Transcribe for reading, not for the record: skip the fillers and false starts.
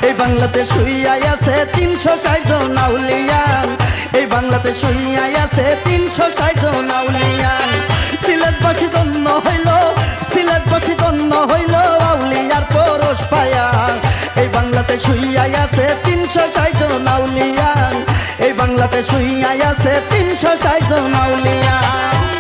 এই বাংলাতে শুইয়াই আছে 360 জন আউলিয়ান, এই বাংলাতে শুইয়াই আছে 360 জন আউলিয়ান। সিলেটবাসী ধন্য হইল, সিলেটবাসী ধন্য হইল আউলিয়ার পরশ পায়া। এই বাংলাতে শুইয়াই আছে 360 জন আউলিয়ান, এই বাংলাতে শুইয়াই আছে 360 জন আউলিয়ান।